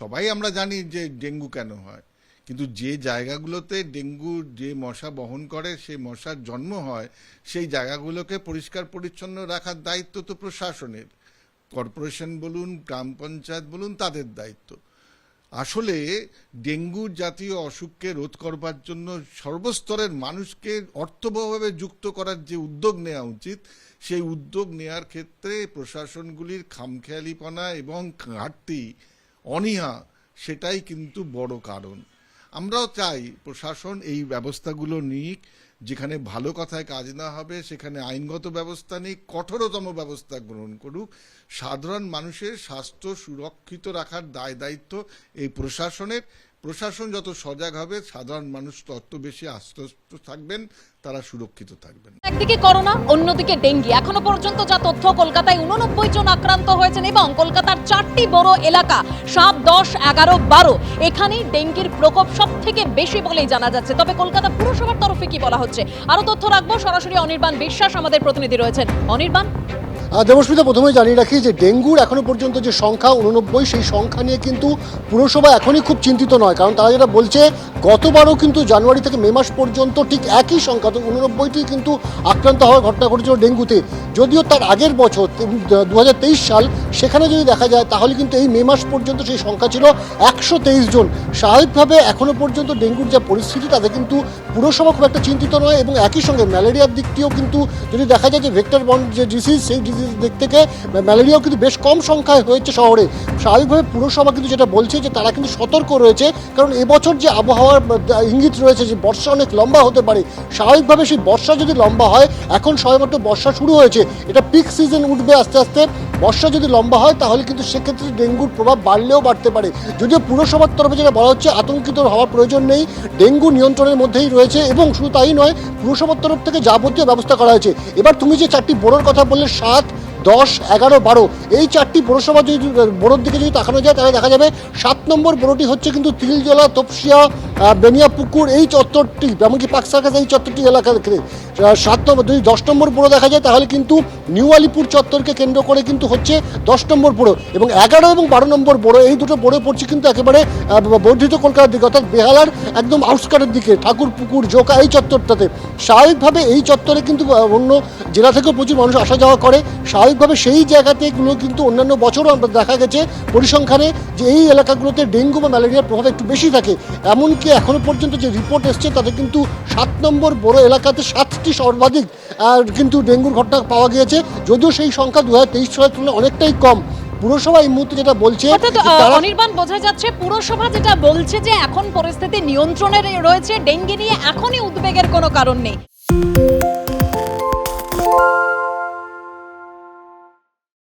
সবাই আমরা জানি যে ডেঙ্গু কেন হয়, কিন্তু যে জায়গাগুলোতে ডেঙ্গু যে মশা বহন করে সেই মশার জন্ম হয় সেই জায়গাগুলোকে পরিষ্কার পরিচ্ছন্ন রাখার দায়িত্ব তো প্রশাসনের। কর্পোরেশন বলুন, গ্রাম পঞ্চায়েত বলুন, তাদের দায়িত্ব। আসলে ডেঙ্গু জাতীয় অসুখকে রোধ করবার জন্য সর্বস্তরের মানুষকে অর্থবহভাবে যুক্ত করার যে উদ্যোগ নেওয়া উচিত, সেই উদ্যোগ নেওয়ার ক্ষেত্রে প্রশাসনগুলির খামখেয়ালিপনা এবং ঘাটতি, অনীহা, সেটাই কিন্তু বড় কারণ। আমরাও চাই প্রশাসন এই ব্যবস্থাগুলো নিক, যেখানে ভালো কথায় কাজ না হবে সেখানে আইনগত ব্যবস্থা নিক, কঠোরতম ব্যবস্থা গ্রহণ করুক। সাধারণ মানুষের স্বাস্থ্য সুরক্ষিত রাখার দায় দায়িত্ব এই প্রশাসনের। প্রশাসন যত সজাগ হবে সাধারণ মানুষ তত বেশি আশ্বস্ত থাকবেন, তারা সুরক্ষিত থাকবেন। একদিকে করোনা, অন্যদিকে ডেঙ্গি। এখনো পর্যন্ত যা তথ্য, কলকাতায় 89 জন আক্রান্ত হয়েছেন এবং কলকাতার 4টি বড় এলাকা 7, 10, 11, 12 এখানে ডেঙ্গির প্রকোপ সব থেকে বেশি বলেই জানা যাচ্ছে। তবে কলকাতা পুরসভার তরফে কি বলা হচ্ছে, আরো তথ্য রাখবো। সরাসরি অনির্বাণ বিশ্বাস আমাদের প্রতিনিধি রয়েছেন। অনির্বাণ। দেবস্মিতা, প্রথমে জানিয়ে রাখি যে ডেঙ্গুর এখনো পর্যন্ত যে সংখ্যা 89, সেই সংখ্যা নিয়ে কিন্তু পুরসভা এখনই খুব চিন্তিত নয়। কারণ তারা যেটা বলছে, গতবারও কিন্তু জানুয়ারি থেকে মে মাস পর্যন্ত ঠিক একই সংখ্যা, তো 89টি কিন্তু আক্রান্ত হওয়ার ঘটনা ঘটেছিল ডেঙ্গুতে। যদিও তার আগের বছর 2023 সাল, সেখানে যদি দেখা যায় তাহলে কিন্তু এই মে মাস পর্যন্ত সেই সংখ্যা ছিল 123 জন। স্বাভাবিকভাবে এখনো পর্যন্ত ডেঙ্গুর যা পরিস্থিতি, তাতে কিন্তু পুরসভা খুব একটা চিন্তিত নয়। এবং একই সঙ্গে ম্যালেরিয়ার দিকটিও কিন্তু যদি দেখা যায় যে ভেক্টর বর্ন যে ডিজিজ, সেই ডিজিজ দিক থেকে ম্যালেরিয়াও কিন্তু বেশ কম সংখ্যায় হয়েছে শহরে। স্বাভাবিকভাবে পুরসভা কিন্তু যেটা বলছে যে তারা কিন্তু সতর্ক রয়েছে, কারণ এবছর যে আবহাওয়ার ইঙ্গিত রয়েছে যে বর্ষা অনেক লম্বা হতে পারে। স্বাভাবিকভাবে সেই বর্ষা যদি লম্বা হয়, এখন সবেমাত্র বর্ষা শুরু হয়েছে, এটা পিক সিজন উঠবে আস্তে আস্তে। বর্ষা যদি লম্বা হয় তাহলে কিন্তু সেক্ষেত্রে ডেঙ্গুর প্রভাব বাড়লেও বাড়তে পারে। যদিও পুরসভার তরফে যেটা বলা হচ্ছে, আতঙ্কিত হওয়ার প্রয়োজন নেই, ডেঙ্গু নিয়ন্ত্রণের মধ্যেই রয়েছে। এবং শুধু তাই নয়, পুরসভার তরফ থেকে যাবতীয় ব্যবস্থা করা হয়েছে। এবার তুমি যে 4টি বোরোর কথা বললে, 7, 10, 11, 12, এই 4টি পৌরসভা যদি বোরোর দিকে যদি তাকানো যায় তাহলে দেখা যাবে 7 নম্বর বোরোটি হচ্ছে কিন্তু তিলজলা, তপসিয়া, বেনিয়াপুকুর, এই চত্বরটি, এমনকি পাকসাকাস, এই চত্বরটি এলাকা। 7 নম্বর, যদি 10 নম্বর বোরো দেখা যায় তাহলে কিন্তু নিউ আলিপুর চত্বরকে কেন্দ্র করে কিন্তু হচ্ছে 10 নম্বর বোরো। এবং 11 এবং 12 নম্বর বোরো, এই দুটো বোরো পড়ছে কিন্তু একেবারে বর্ধিত কলকাতার দিকে, অর্থাৎ বেহালার একদম আউটস্কার্টের দিকে, ঠাকুরপুকুর, জোকা, এই চত্বরটাতে। স্বাভাবিকভাবে এই চত্বরে কিন্তু অন্য জেলা থেকেও প্রচুর মানুষ আসা যাওয়া করে। স্বাভাবিকভাবে সেই জায়গাতেগুলো কিন্তু অন্যান্য বছরও আমরা দেখা গেছে পরিসংখ্যানে যে এই এলাকাগুলোতে ডেঙ্গু বা ম্যালেরিয়ার প্রভাব একটু বেশি থাকে। এমনকি এখনো পর্যন্ত যে রিপোর্ট এসছে তাতে কিন্তু 7 নম্বর বড় এলাকাতে 7টি সর্বাধিক কিন্তু ডেঙ্গুর ঘটনা পাওয়া গিয়েছে। যদিও সেই সংখ্যা 2023 সালের তুলনায় অনেকটাই কম। পুরসভা এই মুহূর্তে যেটা বলছে, অনির্বাণ, বোঝা যাচ্ছে পুরসভা যেটা বলছে যে এখন পরিস্থিতি নিয়ন্ত্রণে রয়েছে, ডেঙ্গি নিয়ে এখনই উদ্বেগের কোনো কারণ নেই।